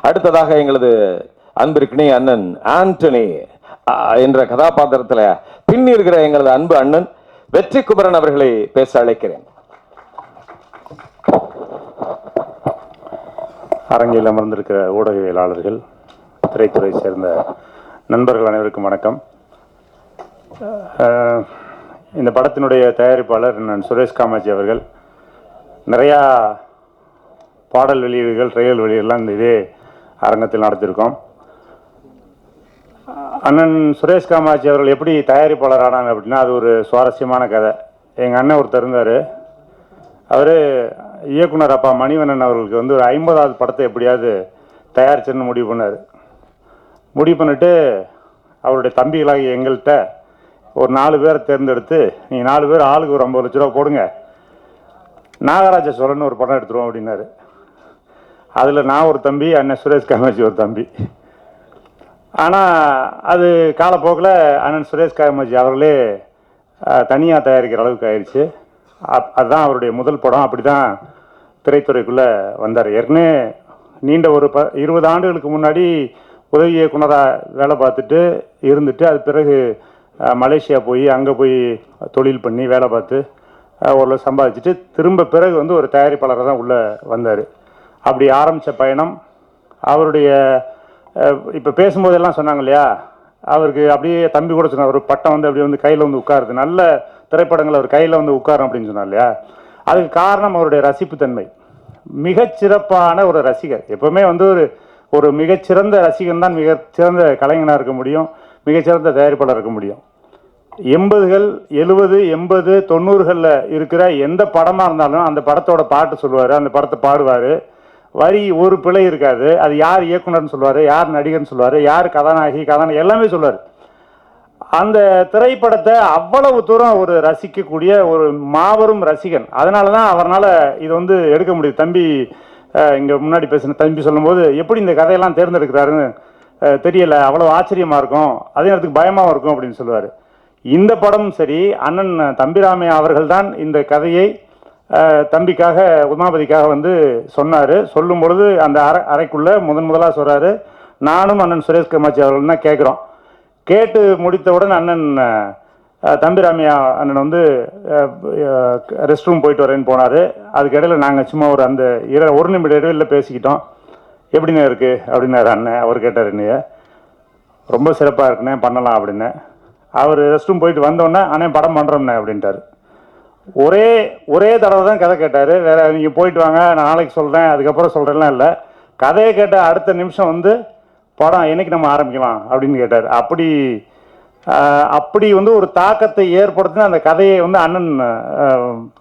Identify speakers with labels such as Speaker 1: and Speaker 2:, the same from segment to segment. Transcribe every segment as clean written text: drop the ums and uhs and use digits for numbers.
Speaker 1: அடுத்ததாக எங்களது அன்பிற்கினி அண்ணன் ஆண்டனி என்ற கதாபாத்திரத்தில் பின்னி இருக்கிற எங்களது அன்பு அண்ணன் வெற்றி குமரன் அவர்களை பேச அழைக்கிறேன்.
Speaker 2: அரங்கில் அமர்ந்திருக்கிற ஊடகவியலாளர்கள், திரைத்துறை சேர்ந்த நண்பர்கள் அனைவருக்கும் வணக்கம். இந்த படத்தினுடைய தயாரிப்பாளர் நான் சுரேஷ் காமாட்சி அவர்கள் நிறையா பாடல் வெளியீடுகள், ட்ரையல் வெளியீடுலாம் இந்த இதே அரங்கத்தில் நடத்தியிருக்கோம். அண்ணன் சுரேஷ் காமாட்சி அவர்கள் எப்படி தயாரிப்பாளர் ஆனாங்க அப்படின்னா, அது ஒரு சுவாரஸ்யமான கதை. எங்கள் அண்ணன் ஒருத்தர் இருந்தார். அவர் இயக்குனர் அப்பா மணிவண்ணன் அவர்களுக்கு ஒரு 50வது படத்தை எப்படியாவது தயாரிச்சுன்னு முடிவு பண்ணார். முடிவு பண்ணிட்டு அவருடைய தம்பிகளாகி எங்கள்கிட்ட ஒரு 4 பேரை தேர்ந்தெடுத்து, நீங்கள் 4 பேர் ஆளுக்கு ஒரு 50 லட்ச ரூபா போடுங்க, நாகராஜ சோழன் ஒரு படம் எடுத்துருவோம் அப்படின்னாரு. அதில் நான் ஒரு தம்பி, அண்ணன் சுரேஷ் காமாட்சி ஒரு தம்பி. ஆனால் அது காலப்போக்கில் அண்ணன் சுரேஷ் காமாட்சி அவர்களே தனியாக தயாரிக்கிற அளவுக்கு ஆயிடுச்சு. அதுதான் அவருடைய முதல் படம். அப்படி தான் திரைத்துறைக்குள்ளே வந்தார். ஏற்கனவே நீண்ட ஒரு 20 ஆண்டுகளுக்கு முன்னாடி உதவி இயக்குனராக வேலை பார்த்துட்டு இருந்துட்டு, அது பிறகு மலேசியா போய் அங்கே போய் தொழில் பண்ணி வேலை பார்த்து ஓரளவு சம்பாதிச்சுட்டு திரும்ப பிறகு ஒரு தயாரிப்பாளராக தான் உள்ளே வந்தார். அப்படி ஆரம்பித்த பயணம் அவருடைய இப்போ பேசும்போதெல்லாம் சொன்னாங்க இல்லையா, அவருக்கு அப்படியே தம்பி கூட சொன்னார், ஒரு பட்டம் அப்படியே கையில் உட்காருது, நல்ல திரைப்படங்கள் அவர் கையில் உட்காரும் அப்படின்னு சொன்னார் இல்லையா. அதுக்கு காரணம் அவருடைய ரசிப்புத்தன்மை. மிகச்சிறப்பான ஒரு ரசிகர். எப்போவுமே ஒரு மிகச்சிறந்த ரசிகன் தான் மிகச்சிறந்த கலைஞனாக இருக்க முடியும், மிகச்சிறந்த தயாரிப்பாளர் இருக்க முடியும். 80கள் 70 80 90களில் இருக்கிற எந்த படமாக இருந்தாலும் அந்த படத்தோட பாட்டு சொல்லுவார், அந்த படத்தை பாடுவார், வரி ஒரு பிழை இருக்காது. அது யார் இயக்குனர்னு சொல்லுவார், யார் நடிகர்னு சொல்லுவார், யார் கதாநாயகி எல்லாமே சொல்லுவார். அந்த திரைப்படத்தை அவ்வளவு தூரம் ஒரு ரசிக்கக்கூடிய ஒரு மாபெரும் ரசிகன். அதனால தான் அவரால் இது எடுக்க முடியுது. தம்பி இங்கே முன்னாடி பேசின தம்பி சொல்லும்போது எப்படி இந்த கதையெல்லாம் தேர்ந்தெடுக்கிறாருன்னு தெரியல, அவ்வளோ ஆச்சரியமாக இருக்கும், அதே நேரத்துக்கு பயமாகவும் இருக்கும் அப்படின்னு சொல்லுவார். இந்த படமும் சரி, அண்ணன் தம்பிராமையா அவர்கள் தான் இந்த கதையை தம்பிக்காக, உமாபதிக்காக சொன்னார். சொல்லும் பொழுது அந்த அறைக்குள்ளே முதலாக சொல்கிறாரு, நானும் அண்ணன் சுரேஷ் காமாட்சி அவர்கள் தான் கேட்குறோம். கேட்டு முடித்தவுடன் அண்ணன் தம்பிராமையா அண்ணன் ரெஸ்ட் ரூம் போயிட்டு வரேன்னு போனார். அதுக்கிடையில் நாங்கள் சும்மா அந்த 1 நிமிட இடைவெளியில் பேசிக்கிட்டோம். எப்படிண்ணே இருக்குது அப்படின்னாரு அண்ணன். அவர் கேட்டார், என்னைய ரொம்ப சிறப்பாக இருக்குண்ணே, பண்ணலாம் அப்படின்னு. அவர் ரெஸ்ட் ரூம் போயிட்டு வந்தோடனே, அண்ணே படம் பண்ணுறோம்ண்ணே அப்படின்ட்டார். ஒரே தடவை தான் கதை கேட்டார். வேறு நீங்கள் போயிட்டு வாங்க, நான் நாளைக்கு சொல்கிறேன், அதுக்கப்புறம் சொல்கிறேன்லாம் இல்லை. கதையை கேட்ட அடுத்த நிமிஷம் படம் என்னைக்கு நம்ம ஆரம்பிக்கலாம் அப்படின்னு கேட்டார். அப்படி ஒரு தாக்கத்தை ஏற்படுத்தின அந்த கதையை அண்ணன்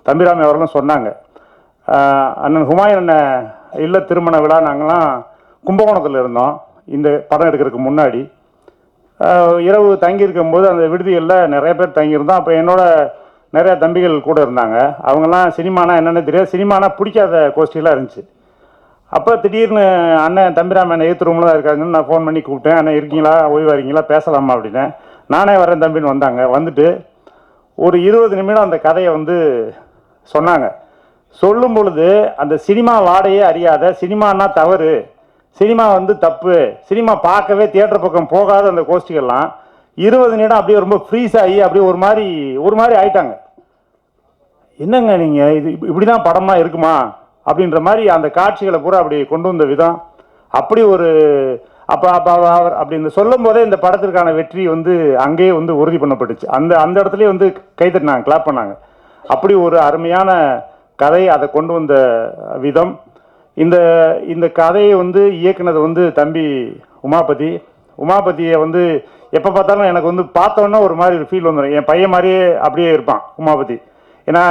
Speaker 2: தம்பிராமி அவர்களும் சொன்னாங்க. அண்ணன் ஹுமாயூன் அண்ணன் இல்ல திருமண விழா நாங்கள்லாம் கும்பகோணத்தில் இருந்தோம் இந்த படம் எடுக்கிறதுக்கு முன்னாடி. இரவு தங்கியிருக்கும் போது அந்த விடுதிகளில் நிறைய பேர் தங்கியிருந்தோம். அப்போ என்னோட நிறையா தம்பிகள் கூட இருந்தாங்க. அவங்கெல்லாம் சினிமானா என்னென்னு தெரியாது, சினிமானா பிடிக்காத கோஷ்டிலாம் இருந்துச்சு. அப்போ திடீர்னு அண்ணன் தம்பிராம அண்ணன் எதிர்த்து ரூமில் தான் இருக்காங்கன்னு நான் ஃபோன் பண்ணி கூப்பிட்டேன். அண்ணன் இருக்கீங்களா, ஓய்வாக இருக்கீங்களா, பேசலாமா அப்படின்னு. நானே வரேன் தம்பின்னு வந்தாங்க. வந்துட்டு ஒரு 20 நிமிடம் அந்த கதையை சொன்னாங்க. சொல்லும் பொழுது அந்த சினிமா வாடையே அறியாத, சினிமானா தவறு, சினிமா தப்பு, சினிமா பார்க்கவே தியேட்டர் பக்கம் போகாத அந்த கோஷ்டிகள்லாம் 20 நிமிடம் அப்படியே ரொம்ப ஃப்ரீஸ் ஆகி அப்படியே ஒரு மாதிரி ஆயிட்டாங்க. என்னங்க நீங்கள் இது இப்படி தான் படமாக இருக்குமா அப்படின்ற மாதிரி அந்த காட்சிகளை பூரா அப்படி கொண்டு வந்த விதம் அப்படி ஒரு அவர் அப்படி சொல்லும் போதே இந்த படத்திற்கான வெற்றி அங்கேயே உறுதி பண்ணப்பட்டுச்சு. அந்த இடத்துலயே கைத்தட்டினாங்க, கிளாப் பண்ணாங்க. அப்படி ஒரு அருமையான கதை, அதை கொண்டு வந்த விதம். இந்த கதையை இயக்குனது தம்பி உமாபதியை எப்போ பார்த்தாலும் எனக்கு பார்த்தோன்னா ஒரு மாதிரி ஒரு ஃபீல் வந்துடும். என் பையன் மாதிரியே அப்படியே இருப்பான் உமாபதி. ஏன்னா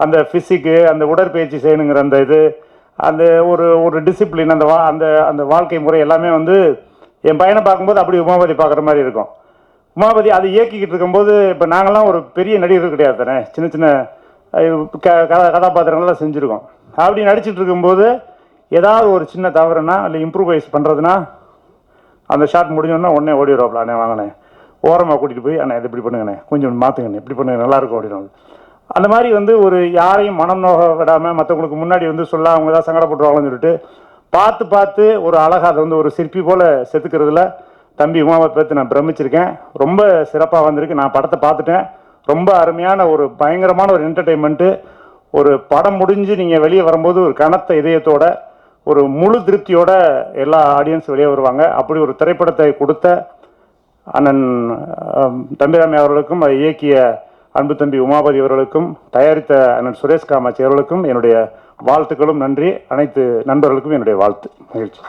Speaker 2: அந்த ஃபிசிக்கு, அந்த உடற்பயிற்சி செய்யணுங்கிற அந்த ஒரு டிசிப்ளின், அந்த வாழ்க்கை முறை எல்லாமே என் பையனை பார்க்கும்போது அப்படி உமாபதி பார்க்குற மாதிரி இருக்கும். உமாபதி அதை இயக்கிக்கிட்டு இருக்கும்போது, இப்போ நாங்கள்லாம் ஒரு பெரிய நடிகர்கள் கிடையாது தானே, சின்ன சின்ன கதாபாத்திரங்கள்லாம் செஞ்சுருக்கோம். அப்படி நடிச்சிட்டு இருக்கும்போது ஏதாவது ஒரு சின்ன தவறுனா இல்லை இம்ப்ரூவைஸ் பண்ணுறதுனா அந்த ஷாட் முடிஞ்சோன்னா உடனே ஓடி வருவாப்ல, அண்ணே வாங்கினேன், ஓரமாக கூட்டிகிட்டு போய் அண்ணே இது இப்படி பண்ணுங்கண்ணே, கொஞ்சம் மாற்றுங்கண்ணே, இப்படி பண்ணுங்க நல்லாயிருக்கும் அப்படின்னு. அந்த மாதிரி ஒரு யாரையும் மனம் நோக விடாமல், மற்றவங்களுக்கு முன்னாடி சொல்ல அவங்க தான் சங்கடப்பட்டுருவாங்கன்னு சொல்லிட்டு பார்த்து பார்த்து ஒரு அழகா அதை வந்து ஒரு சிற்பி போல செதுக்கிறதுல தம்பி உமாவை பார்த்து நான் பிரமிச்சிருக்கேன். ரொம்ப சிறப்பாக வந்திருக்கு. நான் படத்தை பார்த்துட்டேன். ரொம்ப அருமையான ஒரு பயங்கரமான ஒரு என்டர்டெயின்மெண்ட்டு. ஒரு படம் முடிஞ்சு நீங்கள் வெளியே வரும்போது ஒரு கனத்த இதயத்தோட ஒரு முழு திருப்தியோட எல்லா ஆடியன்ஸ் வெளியே வருவாங்க. அப்படி ஒரு திரைப்படத்தை கொடுத்த அண்ணன் தம்பிராமி அவர்களுக்கும், அதை இயக்கிய அன்பு தம்பி உமாபதி அவர்களுக்கும், தயாரித்த அண்ணன் சுரேஷ் காமாட்சி அவர்களுக்கும் என்னுடைய வாழ்த்துக்களும் நன்றி. அனைத்து நண்பர்களுக்கும் என்னுடைய வாழ்த்து. மகிழ்ச்சி.